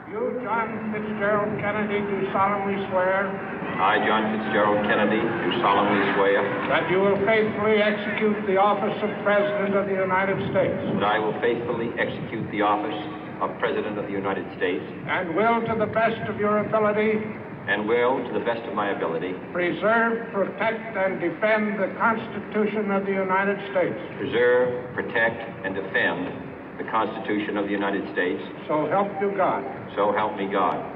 You, John Fitzgerald Kennedy, do solemnly swear. I, John Fitzgerald Kennedy, do solemnly swear. That you will faithfully execute the office of President of the United States. That I will faithfully execute the office of President of the United States. And will, to the best of your ability. And will, to the best of my ability. Preserve, protect, and defend the Constitution of the United States. Preserve, protect, and defend the Constitution of the United States. So help you God. So help me God.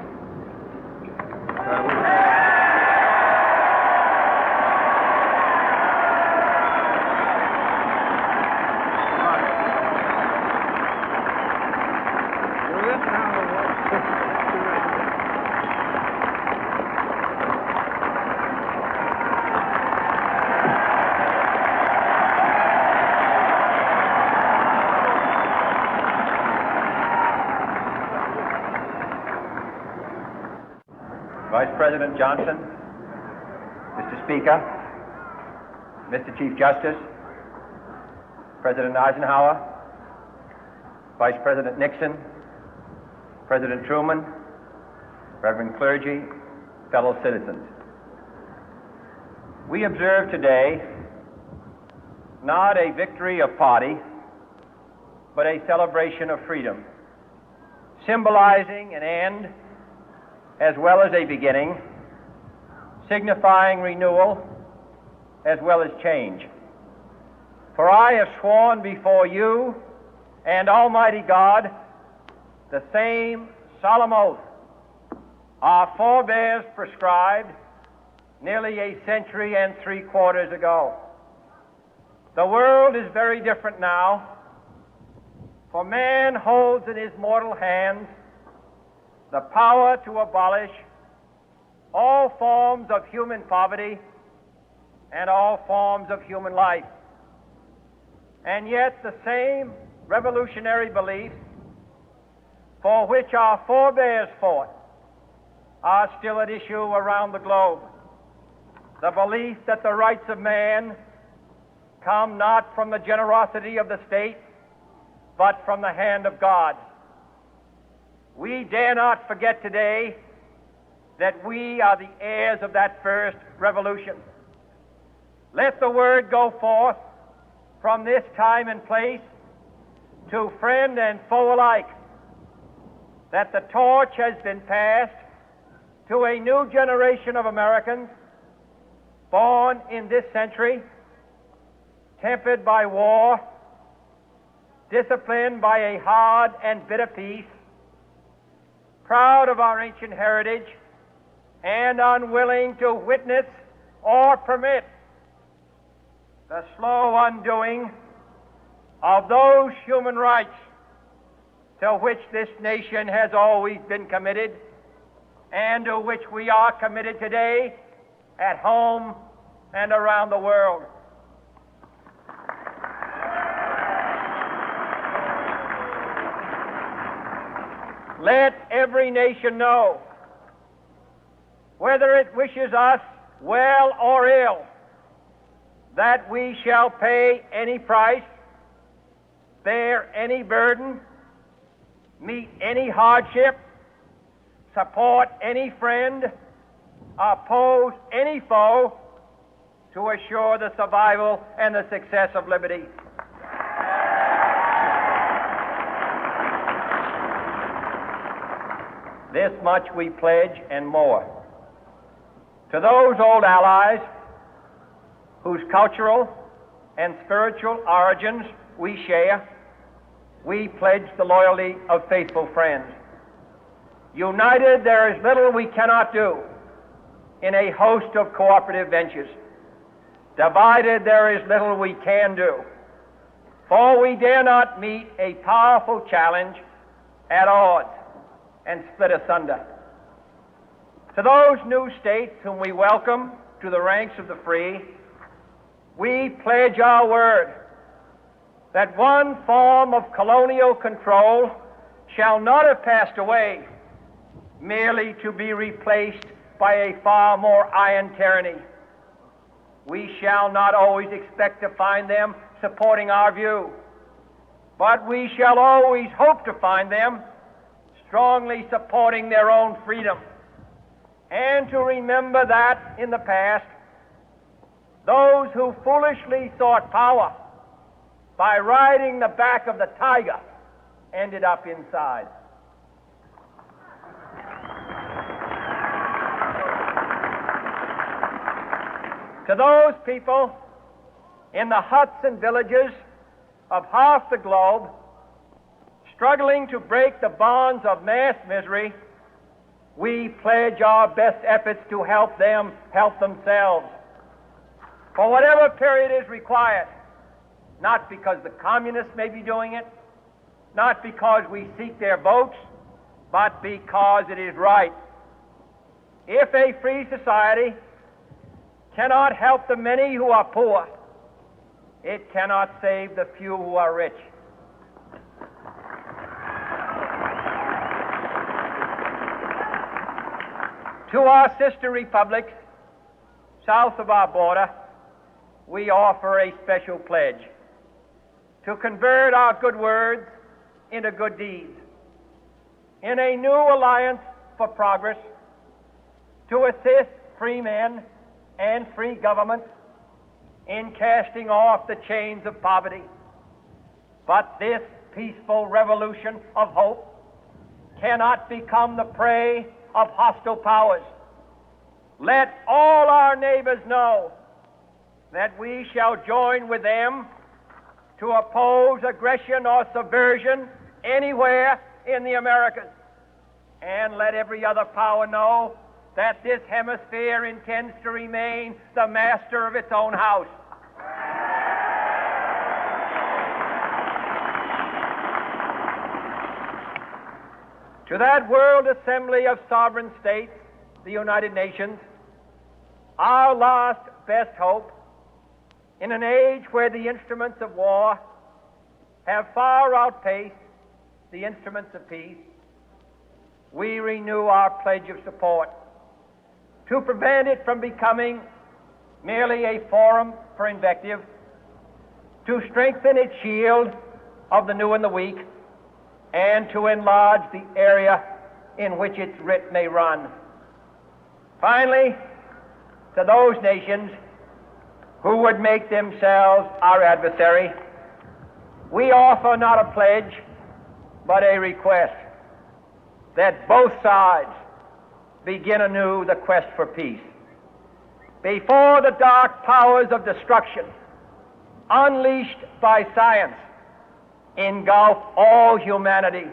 Vice President Johnson, Mr. Speaker, Mr. Chief Justice, President Eisenhower, Vice President Nixon, President Truman, Reverend clergy, fellow citizens. We observe today not a victory of party, but a celebration of freedom, symbolizing an end as well as a beginning, signifying renewal as well as change. For I have sworn before you and Almighty God the same solemn oath our forebears prescribed nearly a century and 3/4 ago. The world is very different now, for man holds in his mortal hands the power to abolish all forms of human poverty and all forms of human life. And yet the same revolutionary beliefs for which our forebears fought are still at issue around the globe. The belief that the rights of man come not from the generosity of the state, but from the hand of God. We dare not forget today that we are the heirs of that first revolution. Let the word go forth from this time and place to friend and foe alike that the torch has been passed to a new generation of Americans born in this century, tempered by war, disciplined by a hard and bitter peace, proud of our ancient heritage, and unwilling to witness or permit the slow undoing of those human rights to which this nation has always been committed and to which we are committed today at home and around the world. Let every nation know, whether it wishes us well or ill, that we shall pay any price, bear any burden, meet any hardship, support any friend, oppose any foe to assure the survival and the success of liberty. This much we pledge and more. To those old allies whose cultural and spiritual origins we share, we pledge the loyalty of faithful friends. United, there is little we cannot do in a host of cooperative ventures. Divided, there is little we can do, for we dare not meet a powerful challenge at odds and split asunder. To those new states whom we welcome to the ranks of the free, we pledge our word that one form of colonial control shall not have passed away, merely to be replaced by a far more iron tyranny. We shall not always expect to find them supporting our view, but we shall always hope to find them strongly supporting their own freedom, and to remember that in the past, those who foolishly sought power by riding the back of the tiger ended up inside. To those people in the huts and villages of half the globe struggling to break the bonds of mass misery, we pledge our best efforts to help them help themselves for whatever period is required, not because the communists may be doing it, not because we seek their votes, but because it is right. If a free society cannot help the many who are poor, it cannot save the few who are rich. To our sister republics south of our border, we offer a special pledge to convert our good words into good deeds, in a new alliance for progress, to assist free men and free governments in casting off the chains of poverty. But this peaceful revolution of hope cannot become the prey of hostile powers. Let all our neighbors know that we shall join with them to oppose aggression or subversion anywhere in the Americas. And let every other power know that this hemisphere intends to remain the master of its own house. To that World Assembly of Sovereign States, the United Nations, our last best hope, in an age where the instruments of war have far outpaced the instruments of peace, we renew our pledge of support to prevent it from becoming merely a forum for invective, to strengthen its shield of the new and the weak, and to enlarge the area in which its writ may run. Finally, to those nations who would make themselves our adversary, we offer not a pledge, but a request that both sides begin anew the quest for peace. Before the dark powers of destruction, unleashed by science, engulf all humanity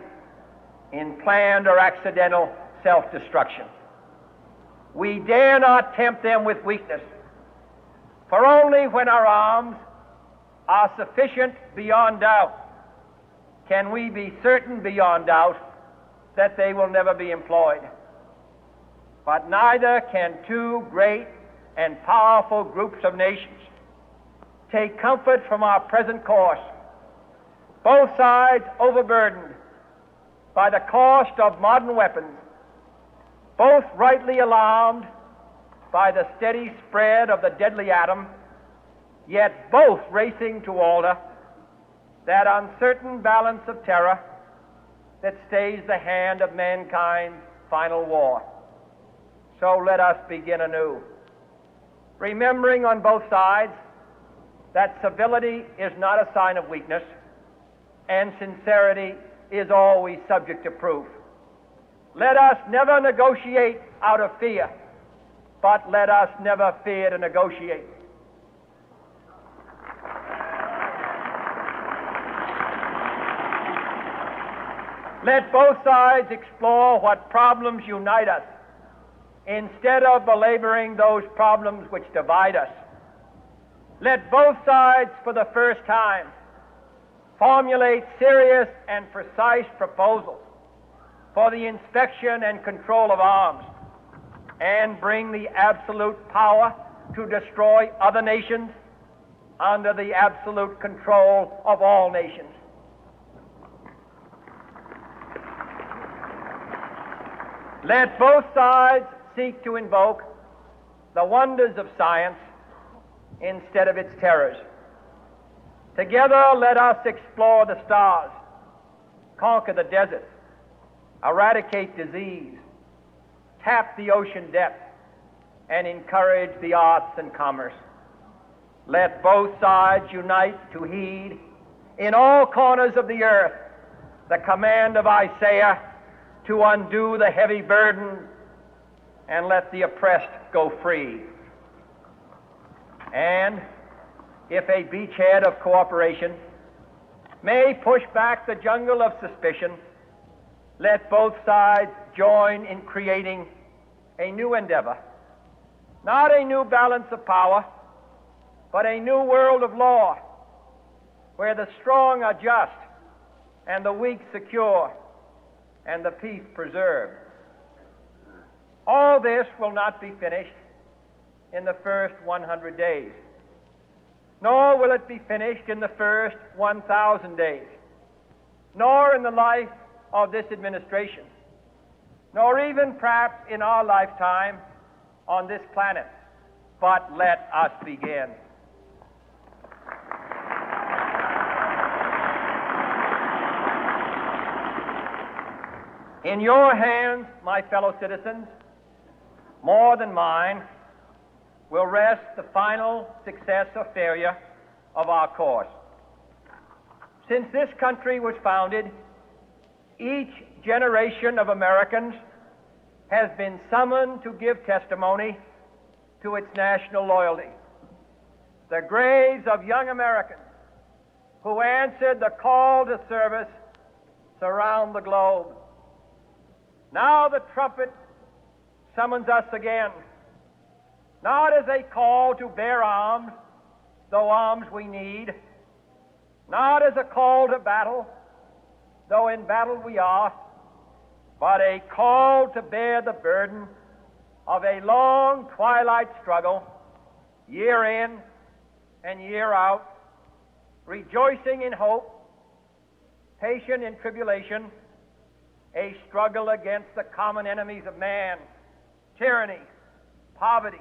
in planned or accidental self-destruction, we dare not tempt them with weakness, for only when our arms are sufficient beyond doubt can we be certain beyond doubt that they will never be employed. But neither can two great and powerful groups of nations take comfort from our present course, both sides overburdened by the cost of modern weapons, both rightly alarmed by the steady spread of the deadly atom, yet both racing to alter that uncertain balance of terror that stays the hand of mankind's final war. So let us begin anew, remembering on both sides that civility is not a sign of weakness, and sincerity is always subject to proof. Let us never negotiate out of fear, but let us never fear to negotiate. Let both sides explore what problems unite us, instead of belaboring those problems which divide us. Let both sides, for the first time, formulate serious and precise proposals for the inspection and control of arms, and bring the absolute power to destroy other nations under the absolute control of all nations. Let both sides seek to invoke the wonders of science instead of its terrors. Together, let us explore the stars, conquer the deserts, eradicate disease, tap the ocean depth, and encourage the arts and commerce. Let both sides unite to heed in all corners of the earth the command of Isaiah to undo the heavy burden and let the oppressed go free. And if a beachhead of cooperation may push back the jungle of suspicion, let both sides join in creating a new endeavor, not a new balance of power, but a new world of law, where the strong are just and the weak secure and the peace preserved. All this will not be finished in the first 100 days, nor will it be finished in the first 1,000 days, nor in the life of this administration, nor even perhaps in our lifetime on this planet. But let us begin. In your hands, my fellow citizens, more than mine, will rest the final success or failure of our course. Since this country was founded, each generation of Americans has been summoned to give testimony to its national loyalty. The graves of young Americans who answered the call to service surround the globe. Now the trumpet summons us again, not as a call to bear arms, though arms we need, not as a call to battle, though in battle we are, but a call to bear the burden of a long twilight struggle, year in and year out, rejoicing in hope, patient in tribulation, a struggle against the common enemies of man, tyranny, poverty,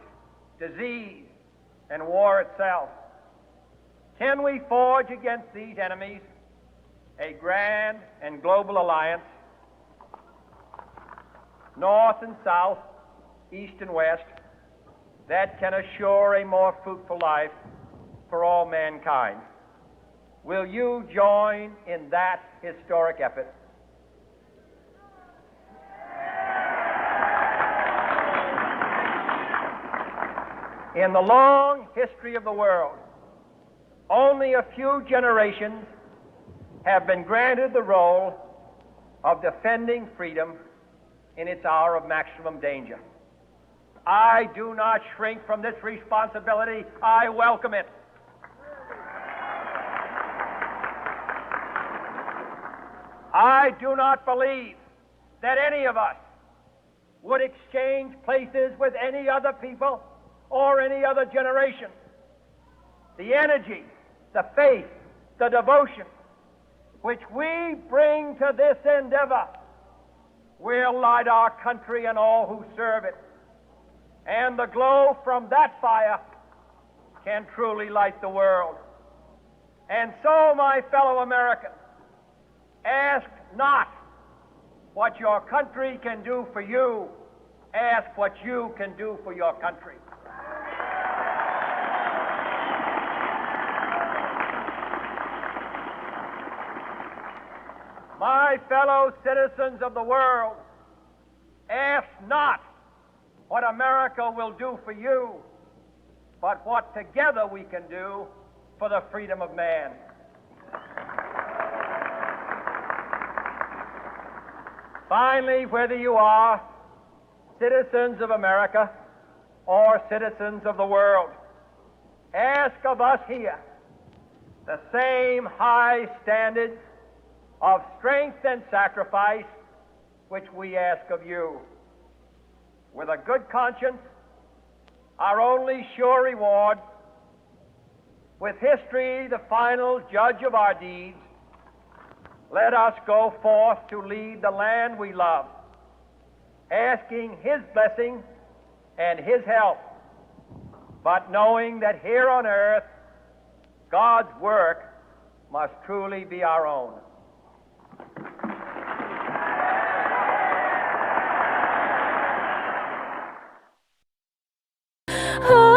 disease, and war itself. Can we forge against these enemies a grand and global alliance, north and south, east and west, that can assure a more fruitful life for all mankind? Will you join in that historic effort? In the long history of the world, only a few generations have been granted the role of defending freedom in its hour of maximum danger. I do not shrink from this responsibility. I welcome it. I do not believe that any of us would exchange places with any other people or any other generation. The energy, the faith, the devotion which we bring to this endeavor will light our country and all who serve it. And the glow from that fire can truly light the world. And so, my fellow Americans, ask not what your country can do for you. Ask what you can do for your country. My fellow citizens of the world, ask not what America will do for you, but what together we can do for the freedom of man. Finally, whether you are citizens of America or citizens of the world, ask of us here the same high standards of strength and sacrifice which we ask of you. With a good conscience, our only sure reward, with history the final judge of our deeds, let us go forth to lead the land we love, asking His blessing and His help, but knowing that here on earth God's work must truly be our own. Oh